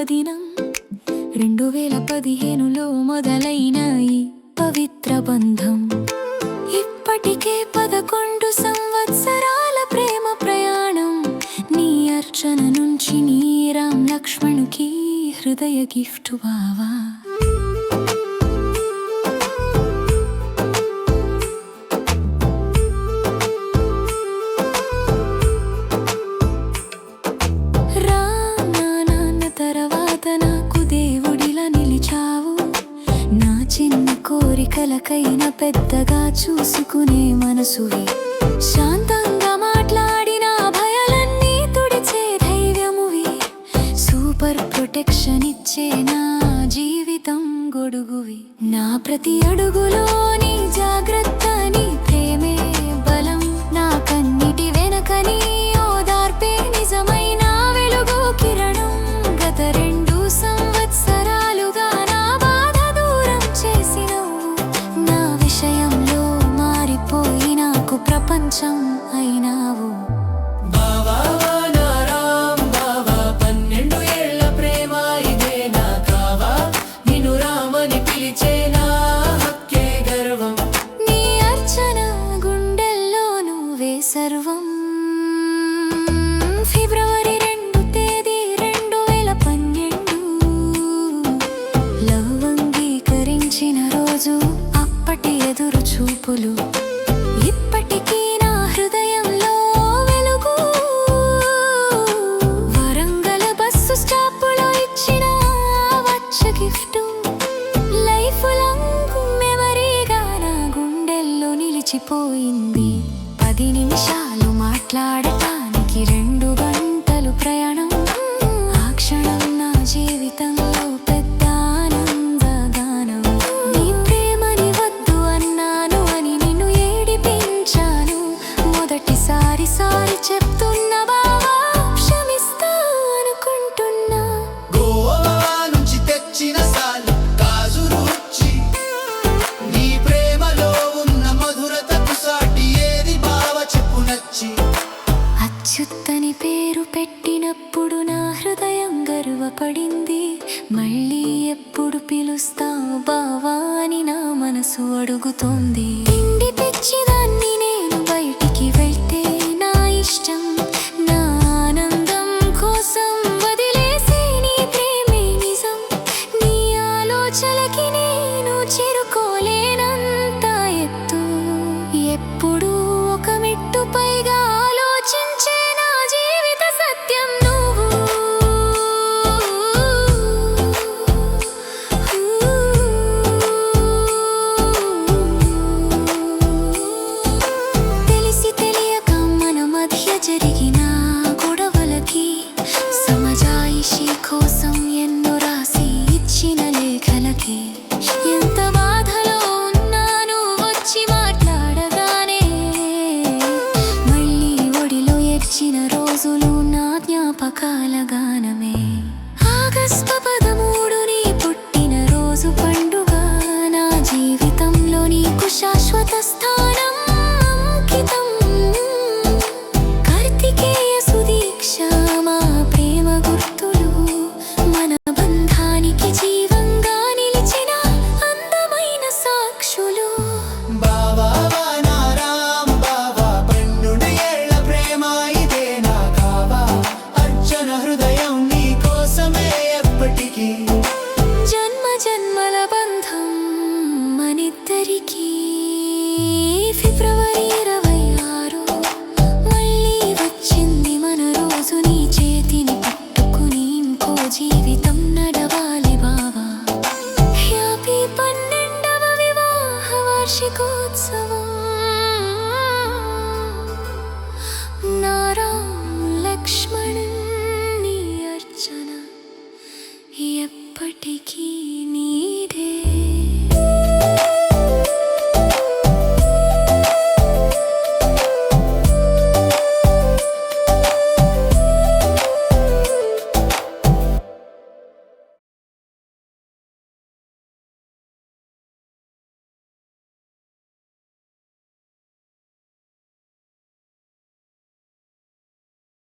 శుభదినం 2015లో మొదలైన ఈ పవిత్ర బంధం ఇప్పటికే 11 సంవత్సరాల ప్రేమ ప్రయాణం. నీ అర్చన నుంచి నీ రామ్ లక్ష్మణుకి హృదయ గిఫ్ట్ బావా. చిన్న కోరికలకైనా పెద్దగా చూసుకునే మనసువి, శాంతంగా మాట్లాడిన భయాలన్నీ తుడిచే ధైర్యమువి, సూపర్ ప్రొటెక్షన్ ఇచ్చే నా జీవితం గొడుగువి. నా ప్రతి అడుగులోని జాగ్రత్త నీ ప్రేమే బలం, నా కన్నిటి వెనకని ఓదార్పే నిజమైన వెలుగు కిరణం. గత 2 సంవత్సరాలుగా నా బాధ దూరం చేసినవు, నా విషయంలో మారిపోయి నాకు ప్రపంచం అయినావు. బావా నా రామ్ బావా, 12 ఏళ్ల ప్రేమ ఇదే నా కావా, నిన్ను రామని పిలిచే నా హక్కే గర్వం. నీ అర్చన గుండెల్లో నువ్వే సర్వం. ఫిబ్రవరి 2 తేదీ 2012 లవ్ అంగీకరించిన రోజు, అప్పటి ఎదురు చూపులు ఇప్పటికీ నా హృదయంలో వెలుగు. వరంగల్ బస్సు స్టాపులో ఇచ్చిన వచ్చ గిఫ్ట్ లైఫ్ లాంగ్ మెమరీగా నా గుండెల్లో నిలిచిపోయింది. 10 నిమిషాలు మాట్లాడటానికి 2 గంటలు ప్రయాణం, ఆ క్షణం నా జీవితంలో పెద్ద ఆనందగానం. నీ ప్రేమని వద్దు అన్నాను అని నిన్ను ఏడిపించాను, మొదటిసారి సారి చెప్తున్నా బావా, క్షమిస్తా అనుకుంటున్నా. గోవా నుంచి తెచ్చిన సాలు కాజు రుచి, నీ ప్రేమలో ఉన్న మధురతకు సాటి ఏది బావ చెప్పు నచ్చి. అచ్యుత్తని పేరు పెట్టినప్పుడు నా హృదయం గర్వపడింది, మళ్ళీ ఎప్పుడు పిలుస్తావు బావా అని నా మనసు అడుగుతోంది. తిండి పిచ్చిదాన్ని నేను బయటికి వెళ్తే నా ఇష్టం, నా ఆనందం కోసం వదిలేసే నీ ప్రేమే నిజం. నీ ఆలోచనకి నేను చేరుకోలేనంత ఎత్తు, ఎప్పుడు ఒక మెట్టు పైగా ఆలోచించే నా జీవిత సత్యం నువ్వు. తెలిసి తెలియక మన మధ్య జరిగిన గొడవలకి సమజాయిషి కోసం ఎన్నో రాసి ఇచ్చిన లేఖలకి, ఎంత బాధలో ఉన్నాను వచ్చి మాట్లాడగానే, మళ్ళీ ఒడిలో ఏడ్చిన రోజులు నా జ్ఞాపకాల గానమే. ఆగస్టు 13 నీ పుట్టిన రోజు పండుగ, నా జీవితంలో నీకు శాశ్వత స్థానం అంకితం. కార్తికేయ సుదీక్ష మా ప్రేమ గుర్తులు, మన బంధానికి జీవంగా నిలిచిన అందమైన సాక్షులు. బావా నా రామ్ బావా, 12 ఏళ్ల ప్రేమ ఇదే నా కావా, అర్చన హృదయం నీ కోసమే ఎప్పటికీ. జన్మ జన్మల బంధం మనిద్దరికీ. ఫిబ్రవరి 26 మళ్ళీ వచ్చింది మన రోజు, నీ చేతిని పట్టుకుని ఇంకో జీవితం నడవాలి బావా. హ్యాపీ 12వ వివాహ వార్షికోత్సవం.